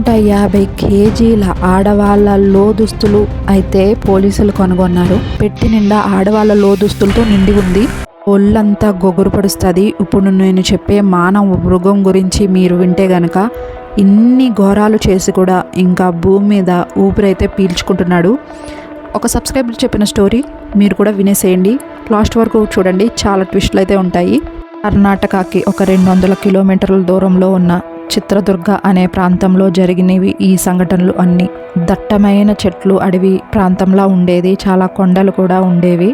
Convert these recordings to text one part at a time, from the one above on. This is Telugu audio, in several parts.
150 కేజీల ఆడవాళ్ళ లోదుస్తులు అయితే పోలీసులు కనుగొన్నారు. పెట్టి నిండా ఆడవాళ్ళ లోదుస్తులతో నిండి ఉంది. ఒళ్ళంతా గొగురు పడుస్తుంది. ఇప్పుడు నేను చెప్పే మానవ మృగం గురించి మీరు వింటే గనక ఇన్ని ఘోరాలు చేసి కూడా ఇంకా భూమి మీద ఊపిరైతే పీల్చుకుంటున్నాడు. ఒక సబ్స్క్రైబర్ చెప్పిన స్టోరీ మీరు కూడా వినేసేయండి. లాస్ట్ వరకు చూడండి, చాలా ట్విస్టులు అయితే ఉంటాయి. కర్ణాటకకి ఒక 200 కిలోమీటర్ల దూరంలో ఉన్న చిత్రదుర్గ అనే ప్రాంతంలో జరిగినవి ఈ సంఘటనలు అన్నీ. దట్టమైన చెట్లు, అడవి ప్రాంతంలా ఉండేది. చాలా కొండలు కూడా ఉండేవి.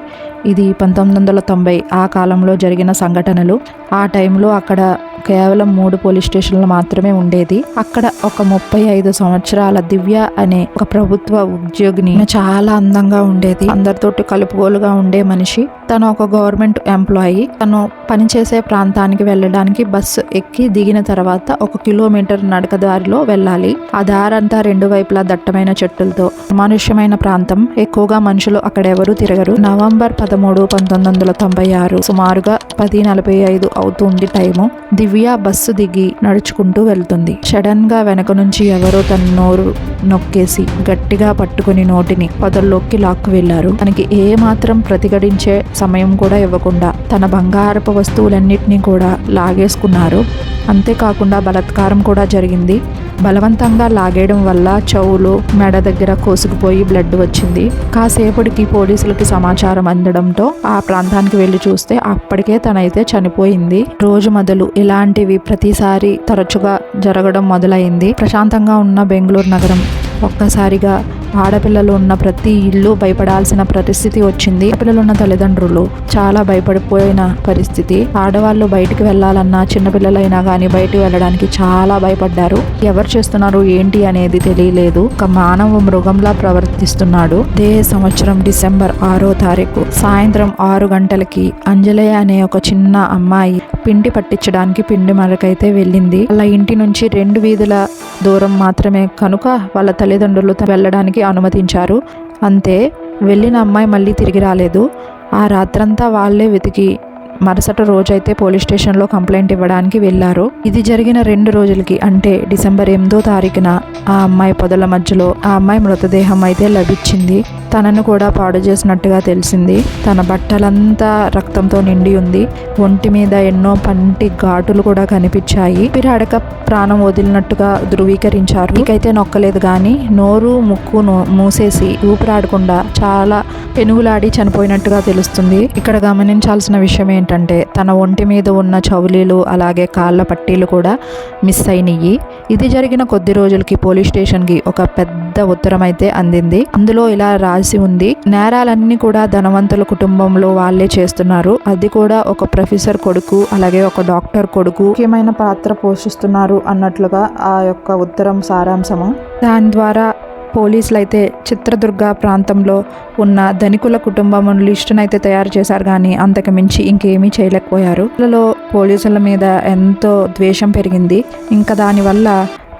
ఇది 1990 ఆ కాలంలో జరిగిన సంఘటనలు. ఆ టైంలో అక్కడ కేవలం 3 పోలీస్ స్టేషన్లు మాత్రమే ఉండేది. అక్కడ ఒక 35 సంవత్సరాల దివ్య అనే ఒక ప్రభుత్వ ఉద్యోగిని. చాలా అందంగా ఉండేది, అందరితోటి కలుపుగోలుగా ఉండే మనిషి. తను ఒక గవర్నమెంట్ ఎంప్లాయీ. తను పనిచేసే ప్రాంతానికి వెళ్ళడానికి బస్సు ఎక్కి దిగిన తర్వాత 1 కిలోమీటర్ నడక దారిలో వెళ్ళాలి. ఆ దారంతా 2 వైపులా దట్టమైన చెట్టులతో అమానుష్యమైన ప్రాంతం. ఎక్కువగా మనుషులు అక్కడ ఎవరూ తిరగరు. నవంబర్ 13, 1996 సుమారుగా 10:45 అవుతుంది టైము. దివ్య బస్సు దిగి నడుచుకుంటూ వెళ్తుంది. సడన్ గా వెనక నుంచి ఎవరో తన నోరు నొక్కేసి గట్టిగా పట్టుకుని నోటిని పొదల్లోకి లాక్కు వెళ్లారు. తనకి ఏ మాత్రం ప్రతిఘటించే సమయం కూడా ఇవ్వకుండా తన బంగారపు వస్తువులన్నిటినీ కూడా లాగేసుకున్నారు. అంతేకాకుండా బలాత్కారం కూడా జరిగింది. బలవంతంగా లాగేయడం వల్ల చెవులు, మెడ దగ్గర కోసుకుపోయి బ్లడ్ వచ్చింది. కాసేపటికి పోలీసులకి సమాచారం అందడంతో ఆ ప్రాంతానికి వెళ్లి చూస్తే అప్పటికే తనైతే చనిపోయింది. రోజు మొదలు ఇలాంటివి ప్రతిసారి తరచుగా జరగడం మొదలైంది. ప్రశాంతంగా ఉన్న బెంగళూరు నగరం ఒక్కసారిగా ఆడపిల్లలు ఉన్న ప్రతి ఇల్లు భయపడాల్సిన పరిస్థితి వచ్చింది. పిల్లలు ఉన్న తల్లిదండ్రులు చాలా భయపడిపోయిన పరిస్థితి. ఆడవాళ్ళు బయటికి వెళ్లాలన్నా, చిన్నపిల్లలైనా కానీ బయటికి వెళ్ళడానికి చాలా భయపడ్డారు. ఎవరు చేస్తున్నారు ఏంటి అనేది తెలియలేదు. ఒక మానవ మృగంలా ప్రవర్తిస్తున్నాడు. అదే సంవత్సరం డిసెంబర్ 6వ తారీఖు సాయంత్రం 6 గంటలకి అంజలయ్య అనే ఒక చిన్న అమ్మాయి పిండి పట్టించడానికి పిండి మరకైతే వెళ్ళింది. వాళ్ళ ఇంటి నుంచి 2 వీధుల దూరం మాత్రమే కనుక వాళ్ళ తల్లిదండ్రులు వెళ్ళడానికి అనుమతించారు. అంతే, వెళ్ళిన అమ్మాయి మళ్ళీ తిరిగి రాలేదు. ఆ రాత్రంతా వాళ్ళే వెతికి మరుసటి రోజైతే పోలీస్ స్టేషన్లో కంప్లైంట్ ఇవ్వడానికి వెళ్ళారు. ఇది జరిగిన 2 రోజులకి అంటే డిసెంబర్ 8వ తారీఖున ఆ అమ్మాయి పొదల మధ్యలో ఆ అమ్మాయి మృతదేహం అయితే లభించింది. తనను కూడా పాడు చేసినట్టుగా తెలిసింది. తన బట్టలంతా రక్తంతో నిండి ఉంది. ఒంటి మీద ఎన్నో పంటి ఘాటులు కూడా కనిపించాయి. పిరాడక ప్రాణం వదిలినట్టుగా ధృవీకరించారు. ఇకైతే నొక్కలేదు కానీ నోరు, ముక్కు మూసేసి ఊపిరాడకుండా చాలా పెనుగులాడి చనిపోయినట్టుగా తెలుస్తుంది. ఇక్కడ గమనించాల్సిన విషయం ఏంటంటే తన ఒంటి మీద ఉన్న చౌలీలు అలాగే కాళ్ళ పట్టీలు కూడా మిస్ అయినాయి. ఇది జరిగిన కొద్ది రోజులకి పోలీస్ స్టేషన్కి ఒక పెద్ద ఉత్తరం అయితే అందింది. అందులో ఇలా రాసి ఉంది: నేరాలన్నీ కూడా ధనవంతుల కుటుంబంలో వాళ్ళే చేస్తున్నారు. అది కూడా ఒక ప్రొఫెసర్ కొడుకు అలాగే ఒక డాక్టర్ కొడుకు ముఖ్యమైన పాత్ర పోషిస్తున్నారు అన్నట్లుగా ఆ యొక్క ఉత్తరం సారాంశము. దాని ద్వారా పోలీసులు అయితే చిత్రదుర్గ ప్రాంతంలో ఉన్న ధనికుల కుటుంబం లిస్టునైతే తయారు చేశారు కానీ అంతకు మించి ఇంకేమీ చేయలేకపోయారు. పోలీసుల మీద ఎంతో ద్వేషం పెరిగింది. ఇంకా దానివల్ల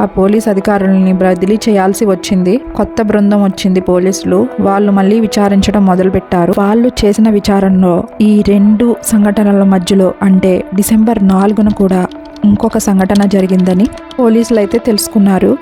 ఆ పోలీస్ అధికారులని బదిలీ చేయాల్సి వచ్చింది. కొత్త బృందం వచ్చింది పోలీసులు. వాళ్ళు మళ్ళీ విచారించడం మొదలుపెట్టారు. వాళ్ళు చేసిన విచారణలో ఈ 2 సంఘటనల మధ్యలో అంటే డిసెంబర్ 4న కూడా ఇంకొక సంఘటన జరిగిందని పోలీసులు అయితే తెలుసుకున్నారు.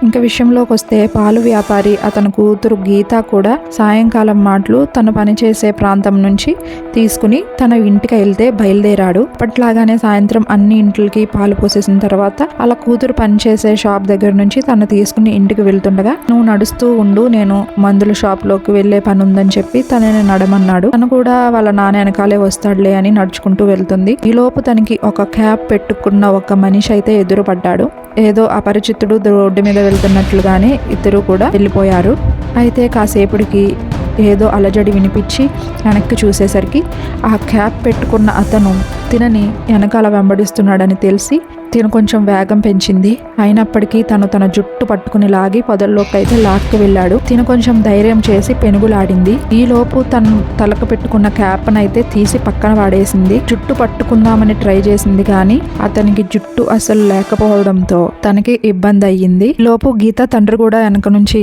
ఇంకా విషయంలోకి వస్తే పాలు వ్యాపారి అతని కూతురు గీత కూడా సాయంకాలం మాటలు తను పనిచేసే ప్రాంతం నుంచి తీసుకుని తన ఇంటికి వెళ్తే బయలుదేరాడు. అప్పట్లాగానే సాయంత్రం అన్ని ఇంట్లకి పాలు పోసేసిన తర్వాత అలా కూతురు పనిచేసే షాప్ దగ్గర నుంచి తను తీసుకుని ఇంటికి వెళ్తుండగా, నువ్వు నడుస్తూ ఉండు, నేను మందుల షాప్ లోకి వెళ్లే పని ఉందని చెప్పి తనని నడమన్నాడు. తను కూడా వాళ్ళ నాన్న వెనకాలే వస్తాడులే అని నడుచుకుంటూ వెళ్తుంది. ఈ లోపు తనకి ఒక క్యాప్ పెట్టుకున్న ఒక మనిషి అయితే ఎదురుపడ్డాడు. ఏదో అపరిచితుడు రోడ్డు మీద వెళ్తున్నట్లుగానే ఇద్దరు కూడా వెళ్ళిపోయారు. అయితే కాసేపటికి ఏదో అలజడి వినిపించి వెనక్కి చూసేసరికి ఆ క్యాప్ పెట్టుకున్న అతను తినని వెనకాల వెంబడిస్తున్నాడని తెలిసి తిను కొంచెం వేగం పెంచింది. అయినప్పటికీ తన జుట్టు పట్టుకుని లాగి పొదల్లోకి అయితే లాక్కు వెళ్ళాడు. తిను కొంచెం ధైర్యం చేసి పెనుగులాడింది. ఈ లోపు తను తలకు పెట్టుకున్న క్యాప్నైతే తీసి పక్కన వాడేసింది. జుట్టు పట్టుకుందామని ట్రై చేసింది కానీ అతనికి జుట్టు అసలు లేకపోవడంతో తనకి ఇబ్బంది అయ్యింది. లోపు గీత తండ్రి కూడా వెనక నుంచి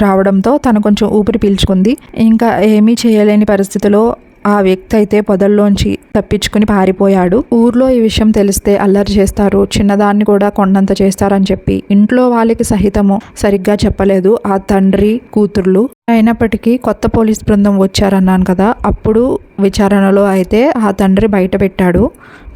రావడంతో తను కొంచెం ఊపిరి పీల్చుకుంది. ఇంకా ఏమీ చేయలేని పరిస్థితిలో ఆ వ్యక్తి అయితే పొదల్లోంచి తప్పించుకుని పారిపోయాడు. ఊర్లో ఈ విషయం తెలిస్తే అల్లరి చేస్తారు, చిన్నదాన్ని కూడా కొండంత చేస్తారని చెప్పి ఇంట్లో వాళ్ళకి సహితము సరిగ్గా చెప్పలేదు ఆ తండ్రి కూతుర్లు. అయినప్పటికీ కొత్త పోలీస్ బృందం వచ్చారన్నాను కదా, అప్పుడు విచారణలో అయితే ఆ తండ్రి బయట పెట్టాడు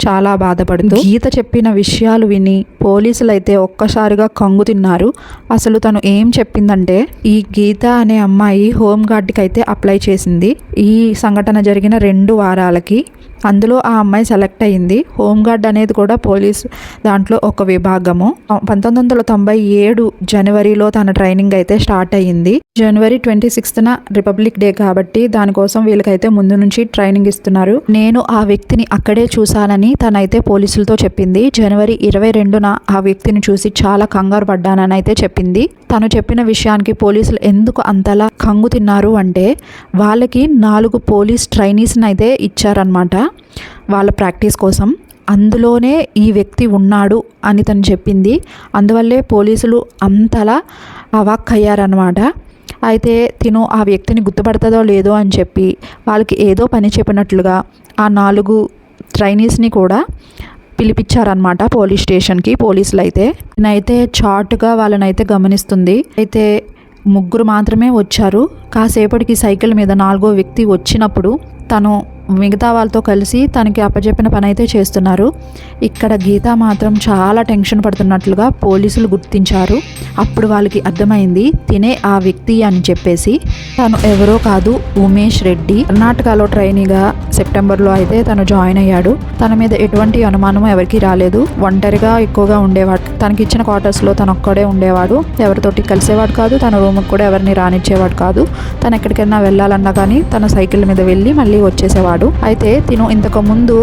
చాలా బాధపడుతూ. గీత చెప్పిన విషయాలు విని పోలీసులు అయితే ఒక్కసారిగా కంగు తిన్నారు. అసలు తను ఏం చెప్పిందంటే, ఈ గీత అనే అమ్మాయి హోంగార్డ్కి అయితే అప్లై చేసింది ఈ సంఘటన జరిగిన 2 వారాలకి. అందులో ఆ అమ్మాయి సెలెక్ట్ అయ్యింది. హోంగార్డ్ అనేది కూడా పోలీస్ దాంట్లో ఒక విభాగము. 1997 జనవరిలో తన ట్రైనింగ్ అయితే స్టార్ట్ అయ్యింది. జనవరి 26న రిపబ్లిక్ డే కాబట్టి దానికోసం వీళ్ళకైతే ముందు నుంచి ట్రైనింగ్ ఇస్తున్నారు. నేను ఆ వ్యక్తిని అక్కడే చూశానని తనైతే పోలీసులతో చెప్పింది. జనవరి 22న ఆ వ్యక్తిని చూసి చాలా కంగారు పడ్డానని అయితే చెప్పింది. తను చెప్పిన విషయానికి పోలీసులు ఎందుకు అంతలా కంగు తిన్నారు అంటే, వాళ్ళకి 4 పోలీస్ ట్రైనీస్ని అయితే ఇచ్చారనమాట వాళ్ళ ప్రాక్టీస్ కోసం. అందులోనే ఈ వ్యక్తి ఉన్నాడు అని తను చెప్పింది. అందువల్లే పోలీసులు అంతలా అవాక్కయ్యారనమాట. అయితే తిను ఆ వ్యక్తిని గుర్తుపడుతుందో లేదో అని చెప్పి వాళ్ళకి ఏదో పని చెప్పినట్లుగా ఆ 4 ట్రైనీస్ని కూడా పిలిపించారనమాట పోలీస్ స్టేషన్కి. పోలీసులు అయితే నేనైతే చాటుగా వాళ్ళనైతే గమనిస్తుంది. అయితే 3 మాత్రమే వచ్చారు. కాసేపటికి సైకిల్ మీద 4వ వ్యక్తి వచ్చినప్పుడు తను మిగతా వాళ్ళతో కలిసి తనకి అప్పచెప్పిన పని అయితే చేస్తున్నారు. ఇక్కడ గీత మాత్రం చాలా టెన్షన్ పడుతున్నట్లుగా పోలీసులు గుర్తించారు. అప్పుడు వాళ్ళకి అర్థమైంది తినే ఆ వ్యక్తి అని చెప్పేసి. తను ఎవరో కాదు, ఉమేష్ రెడ్డి. కర్ణాటకలో ట్రైనీగా సెప్టెంబర్లో అయితే తను జాయిన్ అయ్యాడు. తన మీద ఎటువంటి అనుమానం ఎవరికి రాలేదు. ఒంటరిగా ఎక్కువగా ఉండేవాడు. తనకి ఇచ్చిన క్వార్టర్స్లో తను ఒక్కడే ఉండేవాడు. ఎవరితోటి కలిసేవాడు కాదు. తన రూమ్కి కూడా ఎవరిని రానిచ్చేవాడు కాదు. తను ఎక్కడికైనా వెళ్ళాలన్నా కానీ తన సైకిల్ మీద వెళ్ళి మళ్ళీ వచ్చేసేవాడు. అయితే తిను ఇంతకు ముందు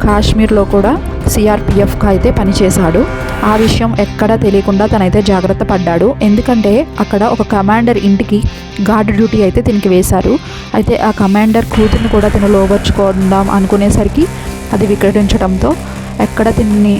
కాశ్మీర్లో కూడా సిఆర్పిఎఫ్గా అయితే పనిచేశాడు. ఆ విషయం ఎక్కడా తెలియకుండా తనైతే జాగ్రత్త పడ్డాడు. ఎందుకంటే అక్కడ ఒక కమాండర్ ఇంటికి గార్డ్ డ్యూటీ అయితే తినికి వేశారు. అయితే ఆ కమాండర్ కూతుర్ని కూడా తిను లోబర్చుకుందాం అనుకునేసరికి అది వికటించడంతో ఎక్కడ తిన్ని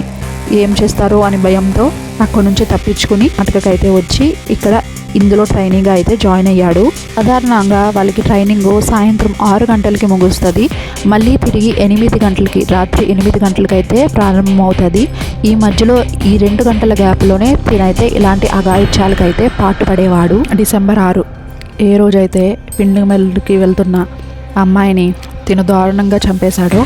ఏం చేస్తారో అని భయంతో అక్కడి నుంచి తప్పించుకుని అటుకైతే వచ్చి ఇక్కడ ఇందులో ట్రైనింగ్గా అయితే జాయిన్ అయ్యాడు. సాధారణంగా వాళ్ళకి ట్రైనింగ్ సాయంత్రం 6 గంటలకి ముగుస్తుంది. మళ్ళీ తిరిగి 8 గంటలకి, రాత్రి 8 గంటలకి అయితే ప్రారంభమవుతుంది. ఈ మధ్యలో ఈ 2 గంటల గ్యాప్లోనే తినైతే ఇలాంటి అఘాయిత్యాలకైతే పాటుపడేవాడు. డిసెంబర్ 6 ఏ రోజైతే పిండి మిల్లుకి వెళ్తున్న అమ్మాయిని తిను దారుణంగా చంపేశాడో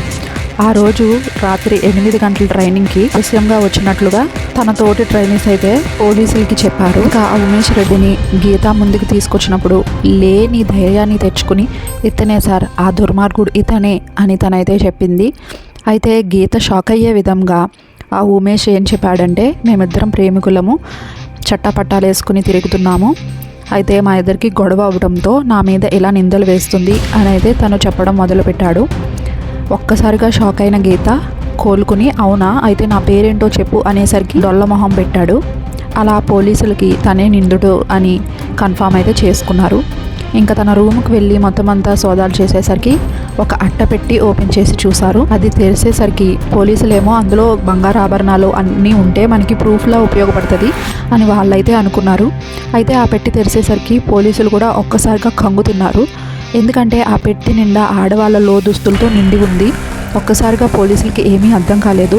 ఆ రోజు రాత్రి 8 గంటల ట్రైనింగ్కి ఆలస్యంగా వచ్చినట్లుగా తన తోటి ట్రైనీస్ అయితే పోలీసులకి చెప్పారు. ఇంకా ఆ ఉమేష్ రెడ్డిని గీత ముందుకు తీసుకొచ్చినప్పుడు లేని ధైర్యాన్ని తెచ్చుకుని ఇతనే సార్, ఆ దుర్మార్గుడు ఇతనే అని తనైతే చెప్పింది. అయితే గీత షాక్ అయ్యే విధంగా ఆ ఉమేష్ ఏం చెప్పాడంటే, మేమిద్దరం ప్రేమికులము, చట్టపట్టాలు వేసుకుని తిరుగుతున్నాము. అయితే మా ఇద్దరికి గొడవ అవడంతో నా మీద ఇలా నిందలు వేస్తుంది అని అయితే తను చెప్పడం మొదలుపెట్టాడు. ఒక్కసారిగా షాక్ అయిన గీత కోలుకుని, అవునా అయితే నా పేరేంటో చెప్పు అనేసరికి డొల్లమొహం పెట్టాడు. అలా పోలీసులకి తనే నిందుడు అని కన్ఫామ్ అయితే చేసుకున్నారు. ఇంకా తన రూమ్కి వెళ్ళి మొత్తం అంతా సోదాలు చేసేసరికి ఒక అట్ట పెట్టి ఓపెన్ చేసి చూశారు. అది తెరిసేసరికి పోలీసులేమో అందులో బంగారు ఆభరణాలు అన్నీ ఉంటే మనకి ప్రూఫ్లా ఉపయోగపడుతుంది అని వాళ్ళైతే అనుకున్నారు. అయితే ఆ పెట్టి తెరిసేసరికి పోలీసులు కూడా ఒక్కసారిగా కంగు తిన్నారు. ఎందుకంటే ఆ పెట్టి నిండా ఆడవాళ్ళ లోదుస్తులతో నిండి ఉంది. ఒక్కసారిగా పోలీసులకి ఏమీ అర్థం కాలేదు.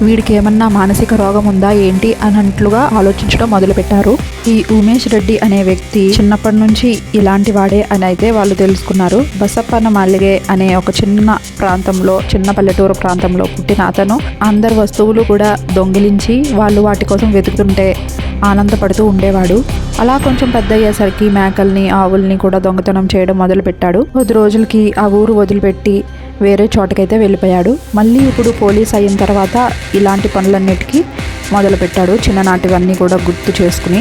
వీడికి ఏమన్నా మానసిక రోగం ఉందా ఏంటి అన్నట్లుగా ఆలోచించడం మొదలుపెట్టారు. ఈ ఉమేష్ రెడ్డి అనే వ్యక్తి చిన్నప్పటి నుంచి ఇలాంటి వాడే అని అయితే వాళ్ళు తెలుసుకున్నారు. బసప్పన్న మాలిగే అనే ఒక చిన్న పల్లెటూరు ప్రాంతంలో పుట్టిన అతను అందరి వస్తువులు కూడా దొంగిలించి వాళ్ళు వాటి కోసం వెతుకుతుంటే ఆనందపడుతూ ఉండేవాడు. అలా కొంచెం పెద్ద అయ్యేసరికి మేకల్ని, ఆవుల్ని కూడా దొంగతనం చేయడం మొదలుపెట్టాడు. 10 రోజులకి ఆ ఊరు వదిలిపెట్టి వేరే చోటకైతే వెళ్ళిపోయాడు. మళ్ళీ ఇప్పుడు పోలీస్ అయిన తర్వాత ఇలాంటి పనులన్నిటికీ మొదలుపెట్టాడు, చిన్ననాటివన్నీ కూడా గుర్తు చేసుకుని.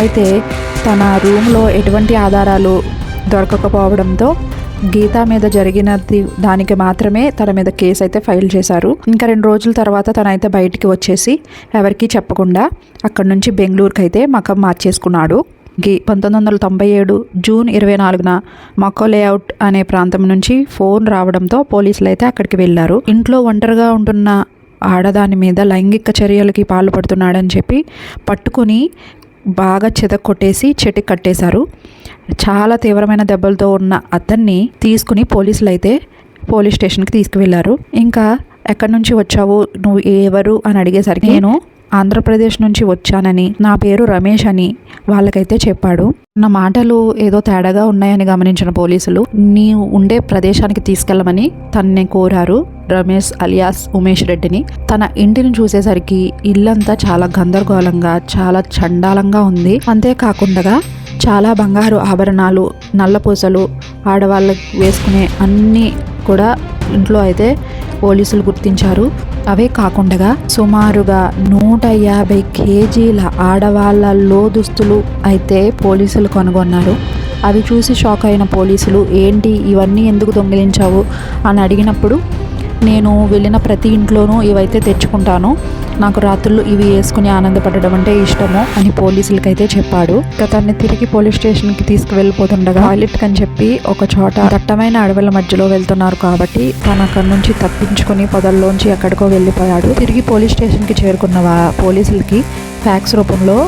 అయితే తన రూమ్లో ఎటువంటి ఆధారాలు దొరకకపోవడంతో గీత మీద జరిగినది దానికి మాత్రమే తన మీద కేసు అయితే ఫైల్ చేశారు. ఇంకా 2 రోజుల తర్వాత తనైతే బయటికి వచ్చేసి ఎవరికీ చెప్పకుండా అక్కడి నుంచి బెంగళూరుకి అయితే మకం మార్చేసుకున్నాడు. 1997 జూన్ 24న మక్కో లేఅవుట్ అనే ప్రాంతం నుంచి ఫోన్ రావడంతో పోలీసులు అయితే అక్కడికి వెళ్ళారు. ఇంట్లో ఒంటరిగా ఉంటున్న ఆడదాని మీద లైంగిక చర్యలకి పాల్పడుతున్నాడని చెప్పి పట్టుకుని బాగా చెదకొట్టేసి చెట్టుకి కట్టేశారు. చాలా తీవ్రమైన దెబ్బలతో ఉన్న అతన్ని తీసుకుని పోలీసులు అయితే పోలీస్ స్టేషన్కి తీసుకువెళ్ళారు. ఇంకా ఎక్కడి నుంచి వచ్చావు, నువ్వు ఎవరు అని అడిగేసరికి నేను ఆంధ్రప్రదేశ్ నుంచి వచ్చానని, నా పేరు రమేష్ అని వాళ్ళకైతే చెప్పాడు. నా మాటలు ఏదో తేడాగా ఉన్నాయని గమనించిన పోలీసులు నీవు ఉండే ప్రదేశానికి తీసుకెళ్ళమని తనని కోరారు. రమేష్ అలియాస్ ఉమేష్ రెడ్డిని. తన ఇంటిని చూసేసరికి ఇల్లంతా చాలా గందరగోళంగా, చాలా చండాలంగా ఉంది. అంతేకాకుండా చాలా బంగారు ఆభరణాలు, నల్లపూసలు, ఆడవాళ్ళకి వేసుకునే అన్నీ కూడా ఇంట్లో అయితే పోలీసులు గుర్తించారు. అవే కాకుండా సుమారుగా 150 కేజీల ఆడవాళ్ళ లోదుస్తులు అయితే పోలీసులు కనుగొన్నారు. అవి చూసి షాక్ అయిన పోలీసులు ఏంటి ఇవన్నీ ఎందుకు దొంగిలించావు అని అడిగినప్పుడు నేను వెళ్ళిన ప్రతి ఇంట్లోనూ ఇవైతే తెచ్చుకుంటాను, నాకు రాత్రులు ఇవి వేసుకుని ఆనందపడడం అంటే ఇష్టము అని పోలీసులకైతే చెప్పాడు. తనని తిరిగి పోలీస్ స్టేషన్కి తీసుకువెళ్ళిపోతుండగా టాయిలెట్ అని చెప్పి ఒక చోట దట్టమైన అడవుల మధ్యలో వెళ్తున్నారు కాబట్టి తను అక్కడి నుంచి తప్పించుకుని పొదల్లోంచి ఎక్కడికో వెళ్ళిపోయాడు. తిరిగి పోలీస్ స్టేషన్కి చేరుకున్న పోలీసులకి ఫ్యాక్స్ రూపంలో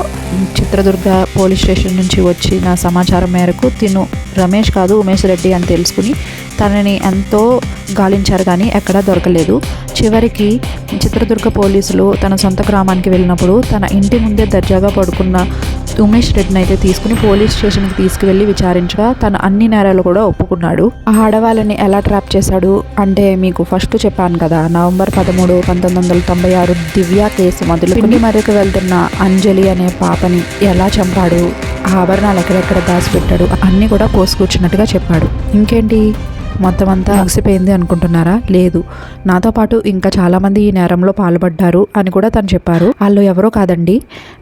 చిత్రదుర్గ పోలీస్ స్టేషన్ నుంచి వచ్చిన సమాచారం మేరకు తిను రమేష్ కాదు ఉమేష్ రెడ్డి అని తెలుసుకుని తనని ఎంతో గాలించారు కానీ ఎక్కడా దొరకలేదు. చివరికి చిత్రదుర్గ పోలీసులు తన సొంత గ్రామానికి వెళ్ళినప్పుడు తన ఇంటి ముందే దర్జాగా పడుకున్న ఉమేష్ రెడ్డిని అయితే తీసుకుని పోలీస్ స్టేషన్కి తీసుకువెళ్ళి విచారించగా తను అన్ని నేరాలు కూడా ఒప్పుకున్నాడు. ఆ ఆడవాళ్ళని ఎలా ట్రాప్ చేశాడు అంటే మీకు ఫస్ట్ చెప్పాను కదా, నవంబర్ 13, 1996 దివ్య కేసు మొదలు పిండి మరకు వెళ్తున్న అంజలి అనే పాపని ఎలా చంపాడు, ఆ ఆభరణాలు ఎక్కడెక్కడ దాచిపెట్టాడు అన్నీ కూడా పోసుకూర్చున్నట్టుగా చెప్పాడు. ఇంకేంటి మొత్తం అంతా అలసిపోయింది అనుకుంటున్నారా? లేదు, నాతో పాటు ఇంకా చాలామంది ఈ నేరంలో పాల్పడ్డారు అని కూడా తను చెప్పారు. వాళ్ళు ఎవరో కాదండి,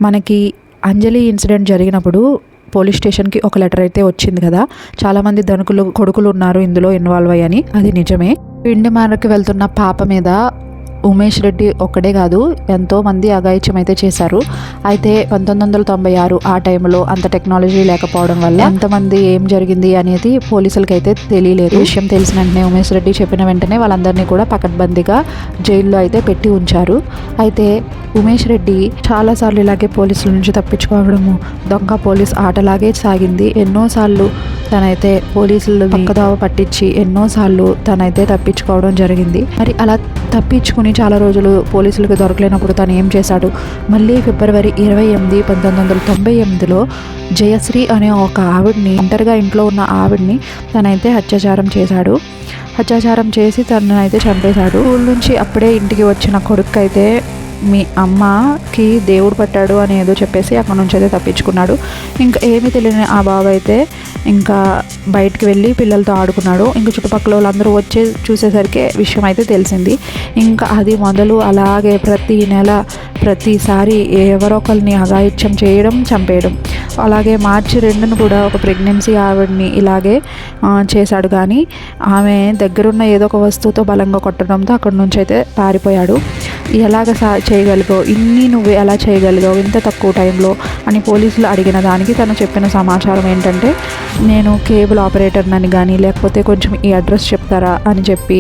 మనకి అంజలి ఇన్సిడెంట్ జరిగినప్పుడు పోలీస్ స్టేషన్కి ఒక లెటర్ అయితే వచ్చింది కదా, చాలామంది ధనికులు కొడుకులు ఉన్నారు ఇందులో ఇన్వాల్వ్ అయ్యని. అది నిజమే. పిండి మేరకు వెళ్తున్న పాప మీద ఉమేష్ రెడ్డి ఒక్కడే కాదు ఎంతో మంది అఘాయిత్యం అయితే చేశారు. అయితే 1996 ఆ టైంలో అంత టెక్నాలజీ లేకపోవడం వల్ల ఎంతమంది ఏం జరిగింది అనేది పోలీసులకి అయితే తెలియలేదు. విషయం తెలిసిన వెంటనే ఉమేష్ రెడ్డి చెప్పిన వెంటనే వాళ్ళందరినీ కూడా పకడ్బందీగా జైల్లో అయితే పెట్టి ఉంచారు. అయితే ఉమేష్ రెడ్డి చాలాసార్లు ఇలాగే పోలీసుల నుంచి తప్పించుకోవడము దొంగ పోలీస్ ఆటలాగే సాగింది. ఎన్నోసార్లు తనైతే పోలీసులు పక్కదావ పట్టించి ఎన్నోసార్లు తనైతే తప్పించుకోవడం జరిగింది. మరి అలా తప్పించుకుని చాలా రోజులు పోలీసులకు దొరకలేనప్పుడు తను ఏం చేశాడు, మళ్ళీ ఫిబ్రవరి 28, 1998లో జయశ్రీ అనే ఒక ఆవిడ్ని, ఒంటరిగా ఇంట్లో ఉన్న ఆవిడ్ని తనైతే అత్యాచారం చేశాడు. అత్యాచారం చేసి తననైతే చంపేశాడు. స్కూల్ నుంచి అప్పుడే ఇంటికి వచ్చిన కొడుకు అయితే మీ అమ్మకి దేవుడు పట్టాడు అని ఏదో చెప్పేసి అక్కడ నుంచి అయితే తప్పించుకున్నాడు. ఇంకా ఏమీ తెలియని ఆ బాబు అయితే ఇంకా బయటికి వెళ్ళి పిల్లలతో ఆడుకున్నాడు. ఇంకా చుట్టుపక్కల వాళ్ళందరూ వచ్చి చూసేసరికి విషయం అయితే తెలిసింది. ఇంకా అది మొదలు అలాగే ప్రతి నెల ప్రతిసారి ఎవరో ఒకరిని అఘాయిత్యం చేయడం, చంపేయడం. అలాగే మార్చి 2న కూడా ఒక ప్రెగ్నెన్సీ ఆవిడని ఇలాగే చేశాడు. కానీ ఆమె దగ్గరున్న ఏదో ఒక వస్తువుతో బలంగా కొట్టడంతో అక్కడి నుంచి అయితే పారిపోయాడు. ఎలాగ చేయగలిగావు, ఇన్ని నువ్వు ఎలా చేయగలిగావు ఇంత తక్కువ టైంలో అని పోలీసులు అడిగిన దానికి తను చెప్పిన సమాచారం ఏంటంటే, నేను కేబుల్ ఆపరేటర్నని కానీ లేకపోతే కొంచెం ఈ అడ్రస్ చెప్తారా అని చెప్పి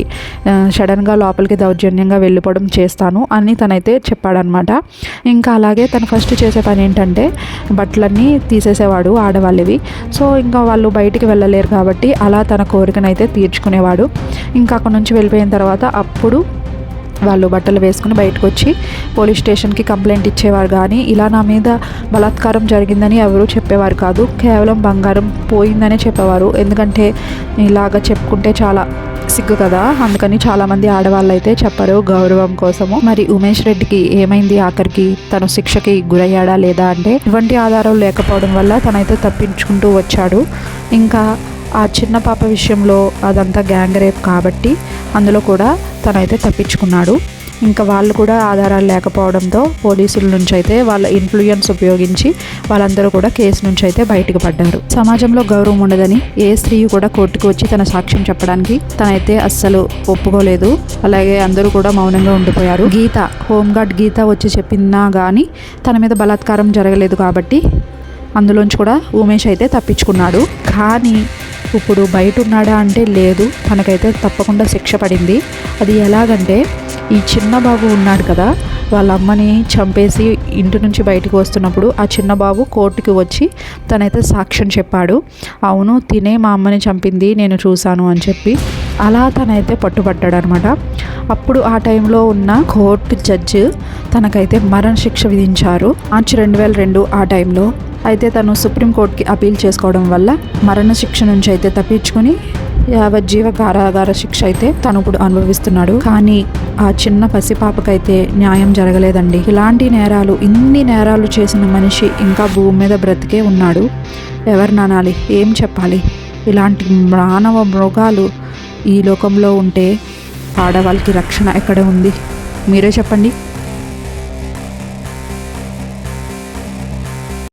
సడన్గా లోపలికి దౌర్జన్యంగా వెళ్ళిపోవడం చేస్తాను అని తనైతే చెప్పాడనమాట. ఇంకా అలాగే తను ఫస్ట్ చేసే పని ఏంటంటే బట్టలన్నీ తీసేసేవాడు ఆడవాళ్ళవి. సో ఇంకా వాళ్ళు బయటికి వెళ్ళలేరు కాబట్టి అలా తన కోరికనైతే తీర్చుకునేవాడు. ఇంకా అక్కడ నుంచి వెళ్ళిపోయిన తర్వాత అప్పుడు వాళ్ళు బట్టలు వేసుకుని బయటకు వచ్చి పోలీస్ స్టేషన్కి కంప్లైంట్ ఇచ్చేవారు. కానీ ఇలా నా మీద బలాత్కారం జరిగిందని ఎవరూ చెప్పేవారు కాదు, కేవలం బంగారం పోయిందనే చెప్పేవారు. ఎందుకంటే ఇలాగ చెప్పుకుంటే చాలా సిగ్గు కదా, అందుకని చాలామంది ఆడవాళ్ళు అయితే చెప్పరు గౌరవం కోసము. మరి ఉమేష్ రెడ్డికి ఏమైంది, ఆఖరికి తను శిక్షకి గురయ్యాడా లేదా అంటే ఇటువంటి ఆధారాలు లేకపోవడం వల్ల తనైతే తప్పించుకుంటూ వచ్చాడు. ఇంకా ఆ చిన్న పాప విషయంలో అదంతా గ్యాంగ్ రేప్ కాబట్టి అందులో కూడా తనైతే తప్పించుకున్నాడు. ఇంకా వాళ్ళు కూడా ఆధారాలు లేకపోవడంతో పోలీసుల నుంచి అయితే వాళ్ళ ఇన్ఫ్లుయెన్స్ ఉపయోగించి వాళ్ళందరూ కూడా కేసు నుంచి అయితే బయటకు పడ్డారు. సమాజంలో గౌరవం ఉండదని ఏ స్త్రీ కూడా కోర్టుకు వచ్చి తన సాక్ష్యం చెప్పడానికి తనైతే అస్సలు ఒప్పుకోలేదు. అలాగే అందరూ కూడా మౌనంగా ఉండిపోయారు. గీత, హోంగార్డ్ గీత వచ్చి చెప్పినా కానీ తన మీద బలాత్కారం జరగలేదు కాబట్టి అందులోంచి కూడా ఉమేష్ అయితే తప్పించుకున్నాడు. కానీ ఇప్పుడు బయట ఉన్నాడా అంటే లేదు, తనకైతే తప్పకుండా శిక్ష పడింది. అది ఎలాగంటే ఈ చిన్న బాబు ఉన్నాడు కదా, వాళ్ళ అమ్మని చంపేసి ఇంటి నుంచి బయటకు వస్తున్నప్పుడు ఆ చిన్న బాబు కోర్టుకి వచ్చి తనైతే సాక్ష్యం చెప్పాడు. అవును, తినే మా అమ్మని చంపింది నేను చూశాను అని చెప్పి. అలా తనైతే పట్టుబట్టాడు అనమాట. అప్పుడు ఆ టైంలో ఉన్న కోర్టు జడ్జి తనకైతే మరణశిక్ష విధించారు మార్చి 2002 ఆ టైంలో. అయితే తను సుప్రీంకోర్టుకి అపీల్ చేసుకోవడం వల్ల మరణశిక్ష నుంచి అయితే తప్పించుకొని యావజ్జీవ కారాగార శిక్ష అయితే తను ఇప్పుడు అనుభవిస్తున్నాడు. కానీ ఆ చిన్న పసిపాపకైతే న్యాయం జరగలేదండి. ఇలాంటి నేరాలు, ఇన్ని నేరాలు చేసిన మనిషి ఇంకా భూమి మీద బ్రతికే ఉన్నాడు. ఎవరిని అనాలి, ఏం చెప్పాలి? ఇలాంటి మానవ మృగాలు ఈ లోకంలో ఉంటే ఆడవాళ్ళకి రక్షణ ఎక్కడ ఉంది? మీరే చెప్పండి.